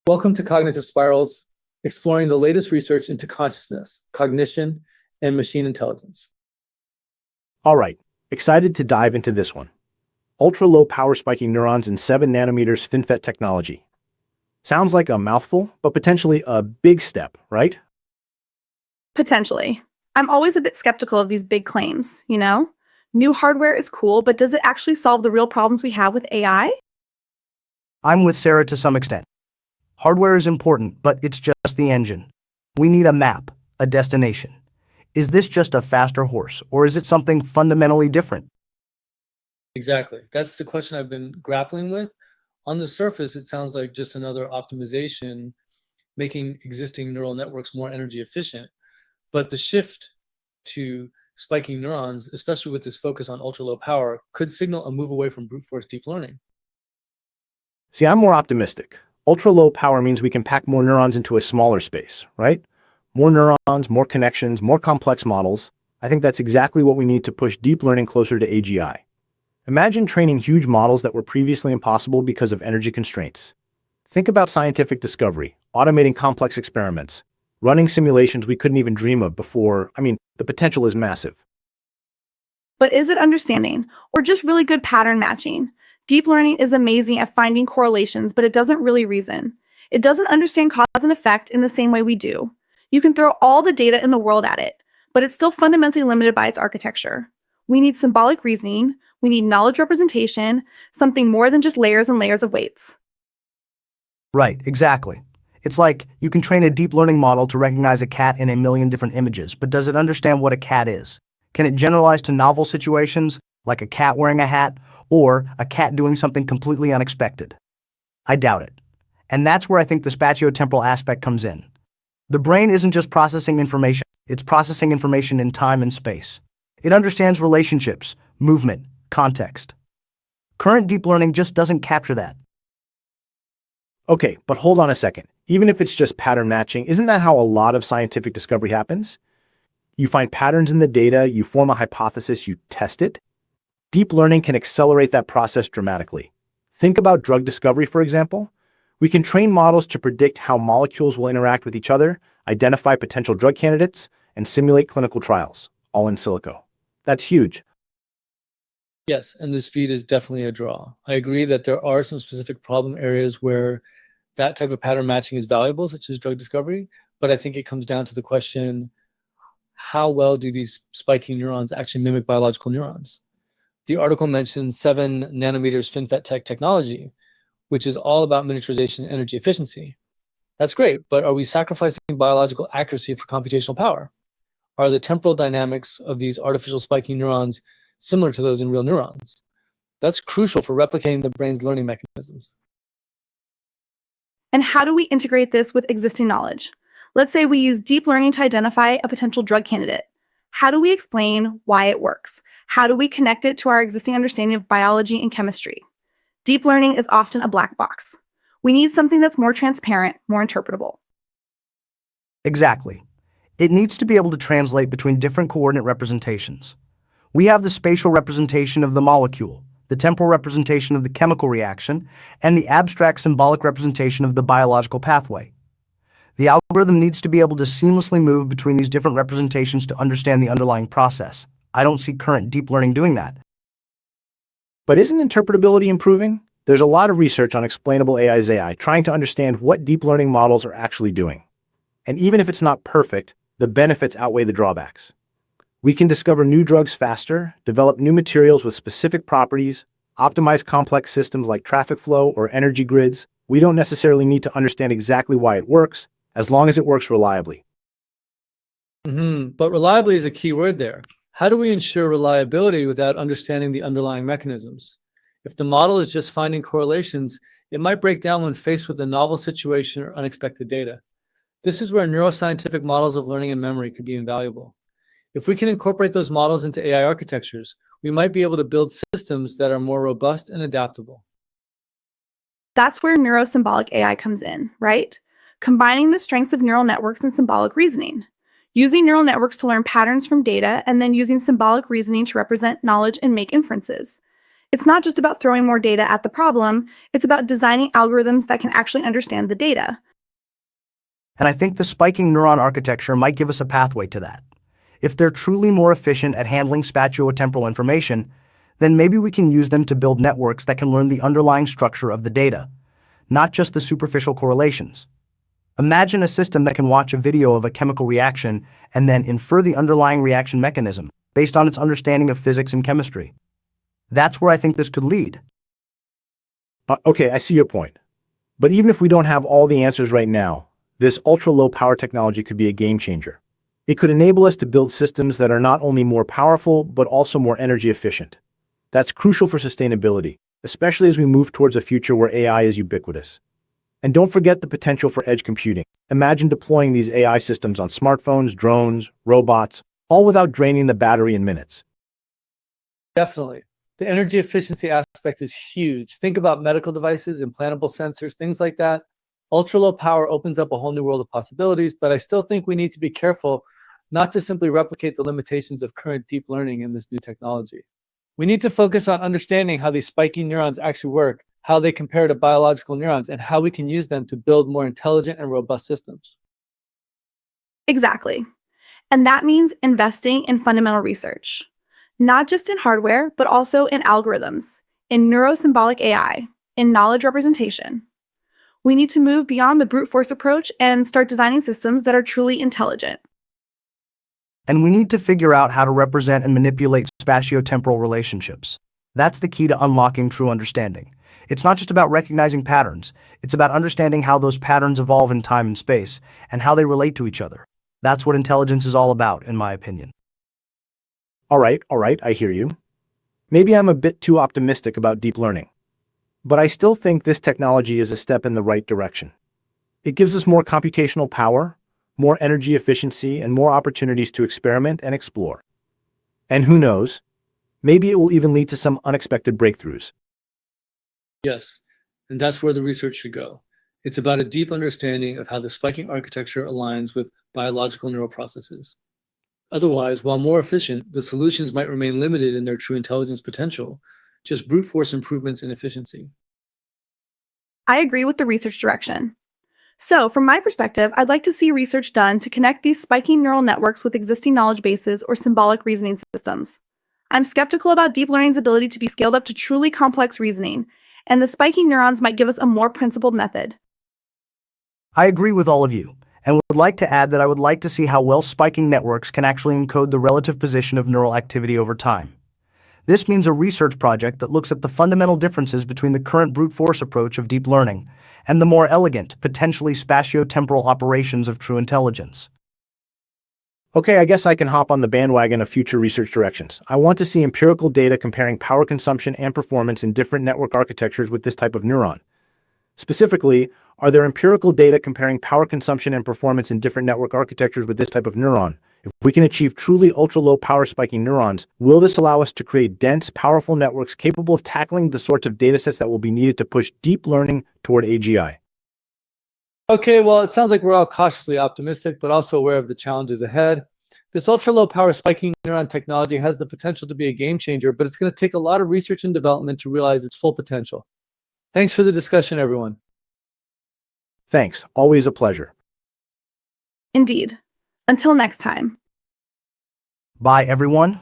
Welcome to Cognitive Spirals, exploring the latest research into consciousness, cognition, and machine intelligence. All right, excited to dive into this one. Ultra-low power spiking neurons in 7 nanometers FinFET technology. Sounds like a mouthful, but potentially a big step, right? Potentially. I'm always a bit skeptical of these big claims, you know? New hardware is cool, but does it actually solve the real problems we have with AI? I'm with Sarah to some extent. Hardware is important, but it's just the engine. We need a map, a destination. Is this just a faster horse, or is it something fundamentally different? Exactly. That's the question I've been grappling with. On the surface, it sounds like just another optimization, making existing neural networks more energy efficient. But the shift to spiking neurons, especially with this focus on ultra-low power, could signal a move away from brute force deep learning. See, I'm more optimistic. Ultra-low power means we can pack more neurons into a smaller space, right? More neurons, more connections, more complex models. I think that's exactly what we need to push deep learning closer to AGI. Imagine training huge models that were previously impossible because of energy constraints. Think about scientific discovery, automating complex experiments, running simulations we couldn't even dream of before. The potential is massive. But is it understanding, or just really good pattern matching? Deep learning is amazing at finding correlations, but it doesn't really reason. It doesn't understand cause and effect in the same way we do. You can throw all the data in the world at it, but it's still fundamentally limited by its architecture. We need symbolic reasoning, we need knowledge representation, something more than just layers and layers of weights. Right, exactly. It's like you can train a deep learning model to recognize a cat in a million different images, but does it understand what a cat is? Can it generalize to novel situations, like a cat wearing a hat, or a cat doing something completely unexpected? I doubt it. And that's where I think the spatiotemporal aspect comes in. The brain isn't just processing information, it's processing information in time and space. It understands relationships, movement, context. Current deep learning just doesn't capture that. Okay, but hold on a second. Even if it's just pattern matching, isn't that how a lot of scientific discovery happens? You find patterns in the data, you form a hypothesis, you test it. Deep learning can accelerate that process dramatically. Think about drug discovery, for example. We can train models to predict how molecules will interact with each other, identify potential drug candidates, and simulate clinical trials, all in silico. That's huge. Yes, and the speed is definitely a draw. I agree that there are some specific problem areas where that type of pattern matching is valuable, such as drug discovery, but I think it comes down to the question, how well do these spiking neurons actually mimic biological neurons? The article mentions 7 nanometers FinFET technology, which is all about miniaturization and energy efficiency. That's great, but are we sacrificing biological accuracy for computational power? Are the temporal dynamics of these artificial spiking neurons similar to those in real neurons? That's crucial for replicating the brain's learning mechanisms. And how do we integrate this with existing knowledge? Let's say we use deep learning to identify a potential drug candidate. How do we explain why it works? How do we connect it to our existing understanding of biology and chemistry? Deep learning is often a black box. We need something that's more transparent, more interpretable. Exactly. It needs to be able to translate between different coordinate representations. We have the spatial representation of the molecule, the temporal representation of the chemical reaction, and the abstract symbolic representation of the biological pathway. The algorithm needs to be able to seamlessly move between these different representations to understand the underlying process. I don't see current deep learning doing that. But isn't interpretability improving? There's a lot of research on explainable AI's AI trying to understand what deep learning models are actually doing. And even if it's not perfect, the benefits outweigh the drawbacks. We can discover new drugs faster, develop new materials with specific properties, optimize complex systems like traffic flow or energy grids. We don't necessarily need to understand exactly why it works, as long as it works reliably. But reliably is a key word there. How do we ensure reliability without understanding the underlying mechanisms? If the model is just finding correlations, it might break down when faced with a novel situation or unexpected data. This is where neuroscientific models of learning and memory could be invaluable. If we can incorporate those models into AI architectures, we might be able to build systems that are more robust and adaptable. That's where neuro-symbolic AI comes in, right? Combining the strengths of neural networks and symbolic reasoning. Using neural networks to learn patterns from data and then using symbolic reasoning to represent knowledge and make inferences. It's not just about throwing more data at the problem, it's about designing algorithms that can actually understand the data. And I think the spiking neuron architecture might give us a pathway to that. If they're truly more efficient at handling spatiotemporal information, then maybe we can use them to build networks that can learn the underlying structure of the data, not just the superficial correlations. Imagine a system that can watch a video of a chemical reaction and then infer the underlying reaction mechanism based on its understanding of physics and chemistry. That's where I think this could lead. Okay, I see your point. But even if we don't have all the answers right now, this ultra-low power technology could be a game changer. It could enable us to build systems that are not only more powerful, but also more energy efficient. That's crucial for sustainability, especially as we move towards a future where AI is ubiquitous. And don't forget the potential for edge computing. Imagine deploying these AI systems on smartphones, drones, robots, all without draining the battery in minutes. Definitely. The energy efficiency aspect is huge. Think about medical devices, implantable sensors, things like that. Ultra low power opens up a whole new world of possibilities, but I still think we need to be careful not to simply replicate the limitations of current deep learning in this new technology. We need to focus on understanding how these spiking neurons actually work, how they compare to biological neurons, and how we can use them to build more intelligent and robust systems. Exactly. And that means investing in fundamental research, not just in hardware, but also in algorithms, in neuro-symbolic AI, in knowledge representation. We need to move beyond the brute force approach and start designing systems that are truly intelligent. And we need to figure out how to represent and manipulate spatiotemporal relationships. That's the key to unlocking true understanding. It's not just about recognizing patterns, it's about understanding how those patterns evolve in time and space, and how they relate to each other. That's what intelligence is all about, in my opinion. All right, I hear you. Maybe I'm a bit too optimistic about deep learning. But I still think this technology is a step in the right direction. It gives us more computational power, more energy efficiency, and more opportunities to experiment and explore. And who knows, maybe it will even lead to some unexpected breakthroughs. Yes, and that's where the research should go. It's about a deep understanding of how the spiking architecture aligns with biological neural processes. Otherwise, while more efficient, the solutions might remain limited in their true intelligence potential, just brute force improvements in efficiency. I agree with the research direction. So, from my perspective, I'd like to see research done to connect these spiking neural networks with existing knowledge bases or symbolic reasoning systems. I'm skeptical about deep learning's ability to be scaled up to truly complex reasoning, and the spiking neurons might give us a more principled method. I agree with all of you, and would like to add that I would like to see how well spiking networks can actually encode the relative position of neural activity over time. This means a research project that looks at the fundamental differences between the current brute force approach of deep learning and the more elegant, potentially spatiotemporal operations of true intelligence. Okay, I guess I can hop on the bandwagon of future research directions. I want to see empirical data comparing power consumption and performance in different network architectures with this type of neuron. Specifically, are there empirical data comparing power consumption and performance in different network architectures with this type of neuron? If we can achieve truly ultra-low power spiking neurons, will this allow us to create dense, powerful networks capable of tackling the sorts of datasets that will be needed to push deep learning toward AGI? Okay, well, it sounds like we're all cautiously optimistic, but also aware of the challenges ahead. This ultra-low power spiking neuron technology has the potential to be a game changer, but it's going to take a lot of research and development to realize its full potential. Thanks for the discussion, everyone. Thanks, always a pleasure. Indeed. Until next time. Bye, everyone.